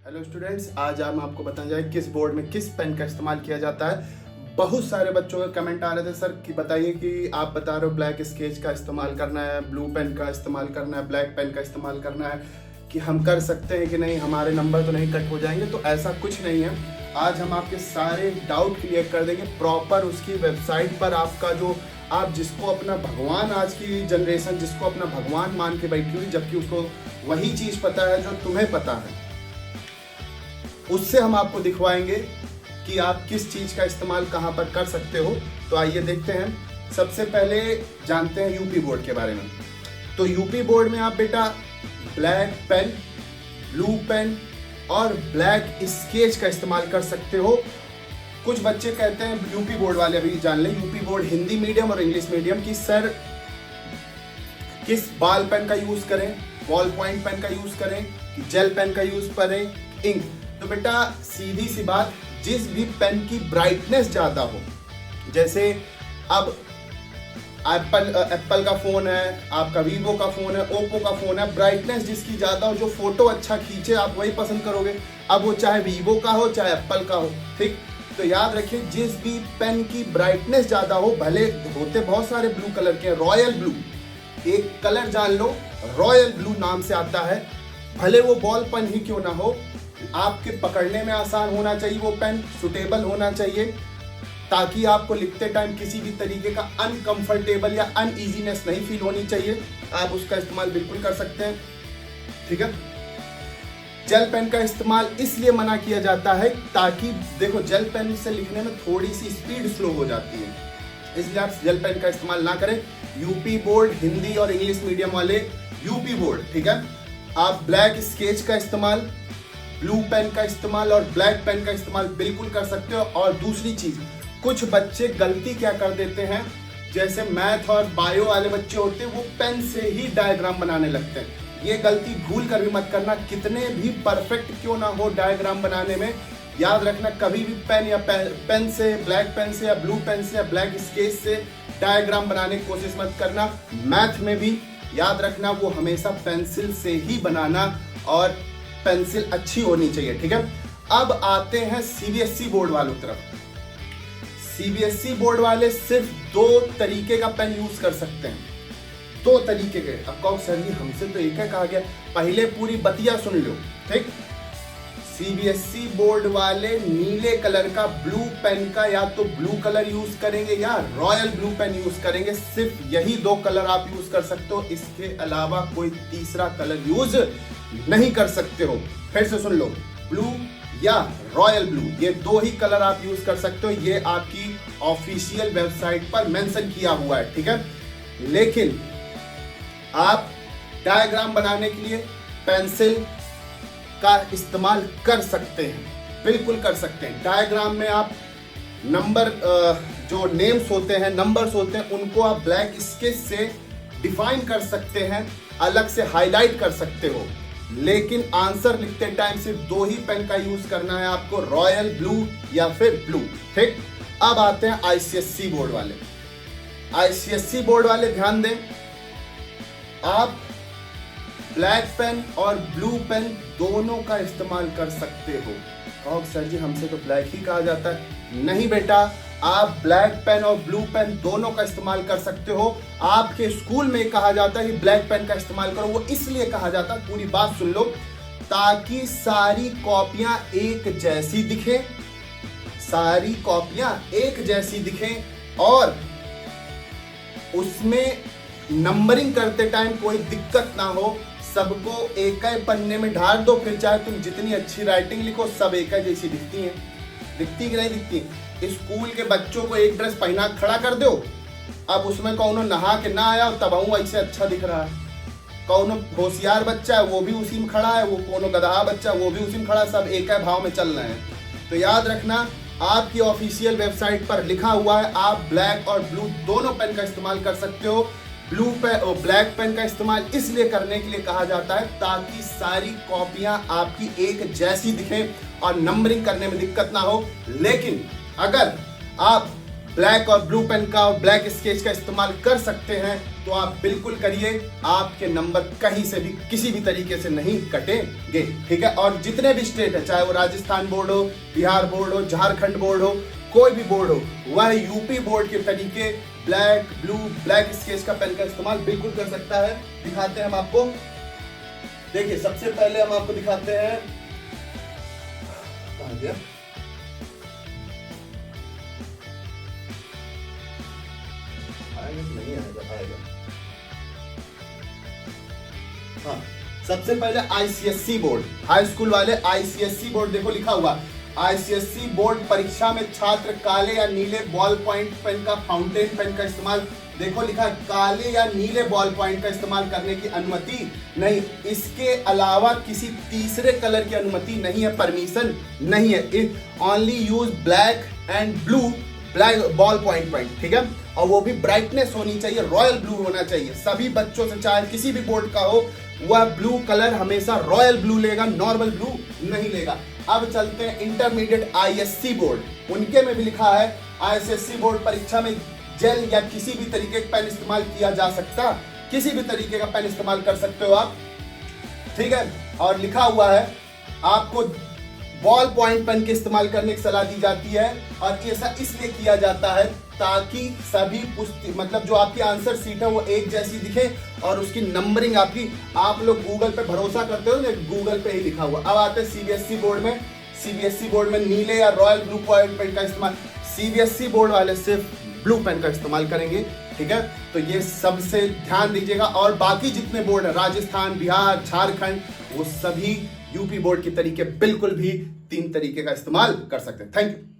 Hello students, आज हम आपको बताने जाए किस बोर्ड में किस पेन का इस्तेमाल किया जाता है। बहुत सारे बच्चों के कमेंट आ रहे थे, सर कि बताइए कि आप बता रहे हो ब्लैक स्केच का इस्तेमाल करना है, ब्लू पेन का इस्तेमाल करना है, ब्लैक पेन का इस्तेमाल करना है, कि हम कर सकते हैं कि नहीं, हमारे नंबर तो नहीं कट हो जाएंगे। तो ऐसा कुछ नहीं है। आज हम आपके सारे डाउट क्लियर कर देंगे प्रॉपर। उसकी वेबसाइट पर आपका जो आप जिसको अपना भगवान, आज की जनरेशन जिसको अपना भगवान मान के बैठी हुई, जबकि उसको वही चीज़ पता है जो तुम्हें पता है, उससे हम आपको दिखवाएंगे कि आप किस चीज़ का इस्तेमाल कहाँ पर कर सकते हो। तो आइए देखते हैं। सबसे पहले जानते हैं यूपी बोर्ड के बारे में। तो यूपी बोर्ड में आप बेटा ब्लैक पेन, ब्लू पेन और ब्लैक स्केच का इस्तेमाल कर सकते हो। कुछ बच्चे कहते हैं, यूपी बोर्ड वाले अभी जान लें, यूपी बोर्ड हिंदी मीडियम और इंग्लिश मीडियम की, सर किस बॉल पेन का यूज़ करें, बॉल पॉइंट पेन का यूज़ करें कि जेल पेन का यूज़ करें, इंक। तो बेटा सीधी सी बात, जिस भी पेन की ब्राइटनेस ज़्यादा हो, जैसे अब एप्पल का फ़ोन है, आपका वीवो का फ़ोन है, ओप्पो का फ़ोन है, ब्राइटनेस जिसकी ज़्यादा हो, जो फोटो अच्छा खींचे, आप वही पसंद करोगे। अब वो चाहे वीवो का हो चाहे एप्पल का हो, ठीक। तो याद रखिए, जिस भी पेन की ब्राइटनेस ज़्यादा हो, भले होते बहुत सारे ब्लू कलर के, रॉयल ब्लू, एक कलर जान लो, रॉयल ब्लू नाम से आता है, भले वो बॉल पेन ही क्यों ना हो, आपके पकड़ने में आसान होना चाहिए, वो पेन सुटेबल होना चाहिए, ताकि आपको लिखते टाइम किसी भी तरीके का अनकंफर्टेबल या अनईजीनेस नहीं फील होनी चाहिए। आप उसका इस्तेमाल बिल्कुल कर सकते हैं, ठीक है। जेल पेन का इस्तेमाल इसलिए मना किया जाता है ताकि देखो, जेल पेन से लिखने में थोड़ी सी स्पीड स्लो हो जाती है, इसलिए आप जेल पेन का इस्तेमाल ना करें। यूपी बोर्ड हिंदी और इंग्लिश मीडियम वाले यूपी बोर्ड, ठीक है, आप ब्लैक स्केच का इस्तेमाल, ब्लू पेन का इस्तेमाल और ब्लैक पेन का इस्तेमाल बिल्कुल कर सकते हो। और दूसरी चीज, कुछ बच्चे गलती क्या कर देते हैं, जैसे मैथ और बायो वाले बच्चे होते हैं, वो पेन से ही डायग्राम बनाने लगते हैं। ये गलती भूल कर भी मत करना, कितने भी परफेक्ट क्यों ना हो डायग्राम बनाने में, याद रखना कभी भी पेन या पेन से, ब्लैक पेन से या ब्लू पेन से या ब्लैक स्केच से डायग्राम बनाने की कोशिश मत करना। मैथ में भी याद रखना, वो हमेशा पेंसिल से ही बनाना, और पेंसिल अच्छी होनी चाहिए, ठीक है। अब आते हैं सीबीएसई बोर्ड वालों तरफ। सीबीएसई बोर्ड वाले सिर्फ 2 तरीके का पेन यूज कर सकते हैं, 2 तरीके के। अब कहो सर जी हमसे तो एक है कहा गया, पहले पूरी बतिया सुन लो, ठीक। सीबीएसई बोर्ड वाले नीले कलर का ब्लू पेन का या तो ब्लू कलर यूज करेंगे या रॉयल ब्लू पेन यूज करेंगे। सिर्फ यही 2 कलर आप यूज कर सकते हो, इसके अलावा कोई तीसरा कलर यूज नहीं कर सकते हो। फिर से सुन लो, ब्लू या रॉयल ब्लू, ये 2 ही कलर आप यूज कर सकते हो। ये आपकी ऑफिशियल वेबसाइट पर मेंशन किया हुआ है, ठीक है। लेकिन आप डायग्राम बनाने के लिए पेंसिल का इस्तेमाल कर सकते हैं, बिल्कुल कर सकते हैं। डायग्राम में आप नंबर, जो नेम्स होते हैं, नंबर्स होते हैं, उनको आप ब्लैक स्केच से डिफाइन कर सकते हैं, अलग से हाईलाइट कर सकते हो। लेकिन आंसर लिखते टाइम सिर्फ 2 ही पेन का यूज करना है आपको, रॉयल ब्लू या फिर ब्लू, ठीक। अब आते हैं आईसीएसई बोर्ड वाले। आईसीएसई बोर्ड वाले ध्यान दें, आप ब्लैक पेन और ब्लू पेन दोनों का इस्तेमाल कर सकते हो। कहो सर जी हमसे तो ब्लैक ही कहा जाता है। नहीं बेटा, आप ब्लैक पेन और ब्लू पेन दोनों का इस्तेमाल कर सकते हो। आपके स्कूल में कहा जाता है कि ब्लैक पेन का इस्तेमाल करो, वो इसलिए कहा जाता है, पूरी बात सुन लो, ताकि सारी कॉपियां एक जैसी दिखें, सारी कॉपियां एक जैसी दिखें और उसमें नंबरिंग करते टाइम कोई दिक्कत ना हो। सबको एक ही पन्ने में ढाल दो, फिर चाहे तुम जितनी अच्छी राइटिंग लिखो, सब एक ही जैसी दिखती हैं। दिखती कि नहीं दिखती? स्कूल के बच्चों को एक ड्रेस पहना खड़ा कर दो, अब उसमें कौनो नहा के ना आया तब ऐसे अच्छा दिख रहा है। कौनो होशियार बच्चा है वो भी उसी में खड़ा है, वो कोनो गधा बच्चा वो भी उसी में खड़ा है, सब एक ही भाव में चल रहे हैं। तो याद रखना, आपकी ऑफिशियल वेबसाइट पर लिखा हुआ है, आप ब्लैक और ब्लू दोनों पेन का इस्तेमाल कर सकते हो। ब्लू पेन और ब्लैक पेन का इस्तेमाल इसलिए करने के लिए कहा जाता है ताकि सारी कॉपियां आपकी एक जैसी दिखें और नंबरिंग करने में दिक्कत ना हो। लेकिन अगर आप ब्लैक और ब्लू पेन का और ब्लैक स्केच का इस्तेमाल कर सकते हैं तो आप बिल्कुल करिए, आपके नंबर कहीं से भी किसी भी तरीके से नहीं कटेंगे, ठीक है। और जितने भी स्टेट है, चाहे वो राजस्थान बोर्ड हो, बिहार बोर्ड हो, झारखंड बोर्ड हो, कोई भी बोर्ड हो, वह यूपी बोर्ड के तरीके ब्लैक ब्लू ब्लैक स्केच का पेन का इस्तेमाल बिल्कुल कर सकता है। दिखाते हैं हम आपको, देखिए सबसे पहले हम आपको दिखाते हैं, कहां गया, नहीं आएगा। हाँ, सबसे पहले आईसीएससी बोर्ड, हाई स्कूल वाले आईसीएससी बोर्ड, देखो लिखा हुआ आईसीएससी बोर्ड परीक्षा में छात्र काले या नीले बॉल पॉइंट पेन का फाउंटेन पेन का इस्तेमाल, देखो लिखा काले या नीले बॉल पॉइंट का इस्तेमाल करने की अनुमति नहीं, इसके अलावा किसी तीसरे कलर की अनुमति नहीं है, परमिशन नहीं है। It only use black and blue black ball point pen, ठीक है। और वो भी ब्राइटनेस होनी चाहिए, रॉयल ब्लू होना चाहिए। सभी बच्चों से चाहे किसी भी बोर्ड का हो, वह ब्लू कलर हमेशा रॉयल ब्लू लेगा, नॉर्मल ब्लू नहीं लेगा। अब चलते हैं इंटरमीडिएट आईएससी बोर्ड, उनके में भी लिखा है आईएससी बोर्ड परीक्षा में जेल या किसी भी तरीके का पेन इस्तेमाल किया जा सकता, किसी भी तरीके का पेन इस्तेमाल कर सकते हो आप, ठीक है। और लिखा हुआ है आपको बॉल पॉइंट पेन के इस्तेमाल करने की सलाह दी जाती है, और ऐसा इसलिए किया जाता है ताकि सभी मतलब जो आपकी आंसर सीट है वो एक जैसी दिखे और उसकी नंबरिंग आपकी, आप लोग गूगल पे भरोसा करते हो, गूगल पे ही लिखा हुआ। अब आते हैं सीबीएसई बोर्ड में, सीबीएसई बोर्ड में नीले या रॉयल ब्लू पॉइंट पेन का इस्तेमाल, सीबीएसई बोर्ड वाले सिर्फ ब्लू पेन का इस्तेमाल करेंगे, ठीक है। तो ये सबसे ध्यान दीजिएगा। और बाकी जितने बोर्ड है, राजस्थान, बिहार, झारखंड, वो सभी यूपी बोर्ड के तरीके बिल्कुल भी 3 तरीके का इस्तेमाल कर सकते हैं। Thank you.